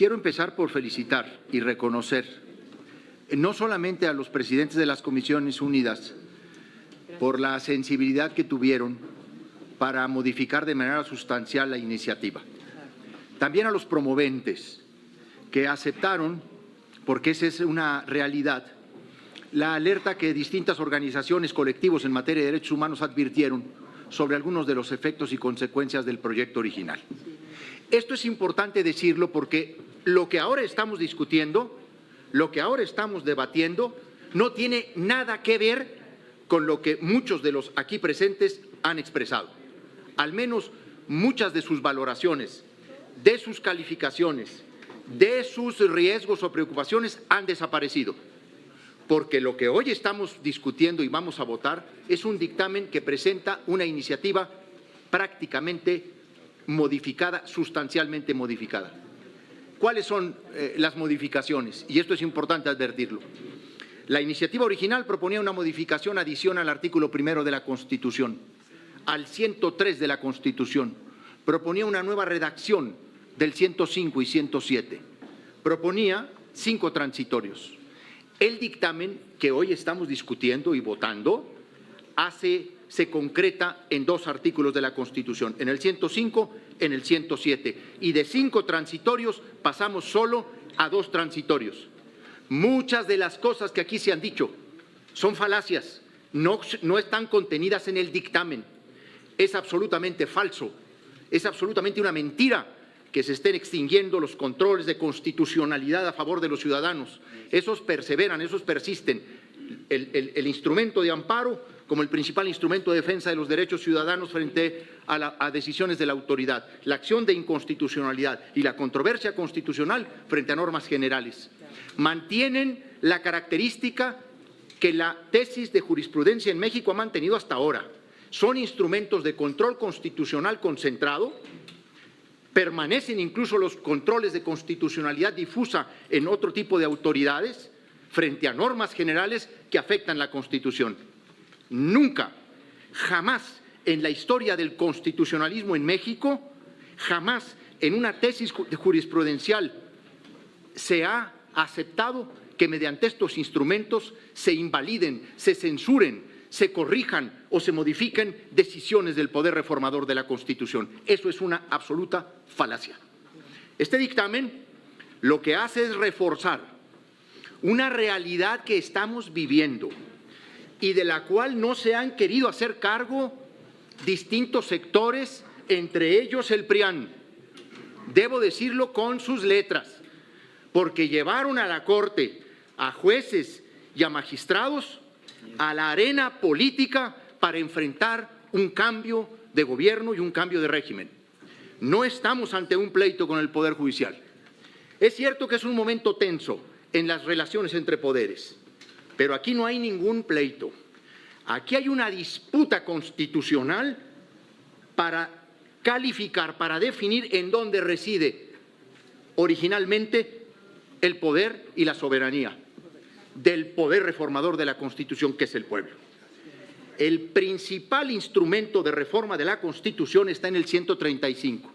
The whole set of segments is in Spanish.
quiero empezar por felicitar y reconocer no solamente a los presidentes de las Comisiones Unidas por la sensibilidad que tuvieron para modificar de manera sustancial la iniciativa, también a los promoventes que aceptaron, porque esa es una realidad, la alerta que distintas organizaciones, colectivos en materia de derechos humanos advirtieron sobre algunos de los efectos y consecuencias del proyecto original. Esto es importante decirlo porque lo que ahora estamos discutiendo, lo que ahora estamos debatiendo, no tiene nada que ver con lo que muchos de los aquí presentes han expresado. Al menos muchas de sus valoraciones, de sus calificaciones, de sus riesgos o preocupaciones han desaparecido. Porque lo que hoy estamos discutiendo y vamos a votar es un dictamen que presenta una iniciativa prácticamente modificada, sustancialmente modificada. ¿Cuáles son las modificaciones? Y esto es importante advertirlo. La iniciativa original proponía una modificación adicional al artículo 1 de la Constitución, al 103 de la Constitución. Proponía una nueva redacción del 105 y 107. Proponía 5 transitorios. El dictamen que hoy estamos discutiendo y votando se concreta en 2 artículos de la Constitución, en el 105, en el 107. Y de 5 transitorios pasamos solo a 2 transitorios. Muchas de las cosas que aquí se han dicho son falacias, no están contenidas en el dictamen. Es absolutamente falso, es absolutamente una mentira que se estén extinguiendo los controles de constitucionalidad a favor de los ciudadanos. Esos perseveran, esos persisten. El instrumento de amparo como el principal instrumento de defensa de los derechos ciudadanos frente a decisiones de la autoridad, la acción de inconstitucionalidad y la controversia constitucional frente a normas generales. Mantienen la característica que la tesis de jurisprudencia en México ha mantenido hasta ahora. Son instrumentos de control constitucional concentrado. Permanecen incluso los controles de constitucionalidad difusa en otro tipo de autoridades frente a normas generales que afectan la Constitución. Nunca, jamás en la historia del constitucionalismo en México, jamás en una tesis jurisprudencial se ha aceptado que mediante estos instrumentos se invaliden, se censuren, se corrijan o se modifiquen decisiones del poder reformador de la Constitución. Eso es una absoluta falacia. Este dictamen lo que hace es reforzar una realidad que estamos viviendo y de la cual no se han querido hacer cargo distintos sectores, entre ellos el PRIAN. Debo decirlo con sus letras, porque llevaron a la Corte a jueces y a magistrados a la arena política para enfrentar un cambio de gobierno y un cambio de régimen. No estamos ante un pleito con el Poder Judicial. Es cierto que es un momento tenso en las relaciones entre poderes, pero aquí no hay ningún pleito. Aquí hay una disputa constitucional para calificar, para definir en dónde reside originalmente el poder y la soberanía del poder reformador de la Constitución, que es el pueblo. El principal instrumento de reforma de la Constitución está en el 135.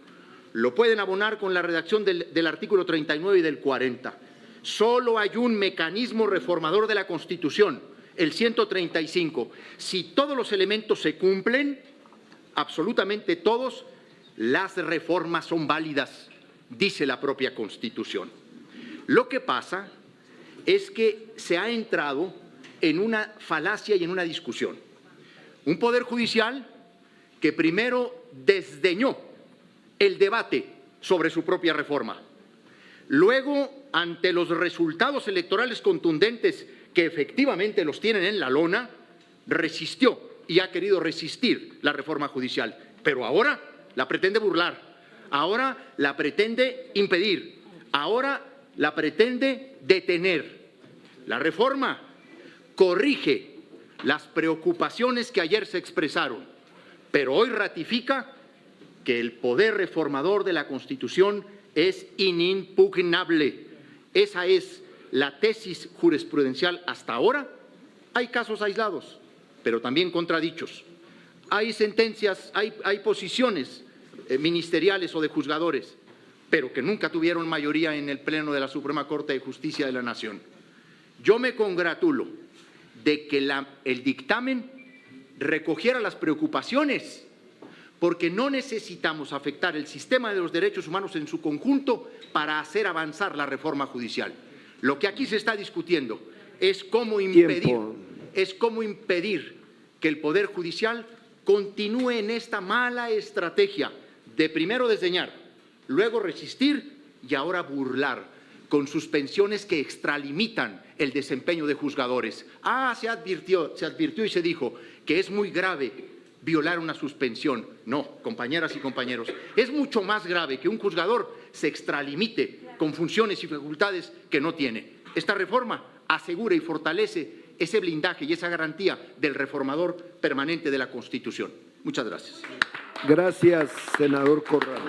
Lo pueden abonar con la redacción del artículo 39 y del 40. Solo hay un mecanismo reformador de la Constitución, el 135. Si todos los elementos se cumplen, absolutamente todos, las reformas son válidas, dice la propia Constitución. Lo que pasa es que se ha entrado en una falacia y en una discusión. Un poder judicial que primero desdeñó el debate sobre su propia reforma. Luego, ante los resultados electorales contundentes que efectivamente los tienen en la lona, resistió y ha querido resistir la reforma judicial. Pero ahora la pretende burlar, ahora la pretende impedir, ahora la pretende detener. La reforma corrige las preocupaciones que ayer se expresaron, pero hoy ratifica que el poder reformador de la Constitución es inimpugnable. Esa es la tesis jurisprudencial hasta ahora. Hay casos aislados, pero también contradichos. Hay sentencias, hay posiciones ministeriales o de juzgadores, pero que nunca tuvieron mayoría en el Pleno de la Suprema Corte de Justicia de la Nación. Yo me congratulo de que el dictamen recogiera las preocupaciones, porque no necesitamos afectar el sistema de los derechos humanos en su conjunto para hacer avanzar la reforma judicial. Lo que aquí se está discutiendo es cómo impedir que el Poder Judicial continúe en esta mala estrategia de primero desdeñar, luego resistir y ahora burlar, con suspensiones que extralimitan el desempeño de juzgadores. Se advirtió y se dijo que es muy grave violar una suspensión. No, compañeras y compañeros, es mucho más grave que un juzgador se extralimite con funciones y facultades que no tiene. Esta reforma asegura y fortalece ese blindaje y esa garantía del reformador permanente de la Constitución. Muchas gracias. Gracias, senador Corral.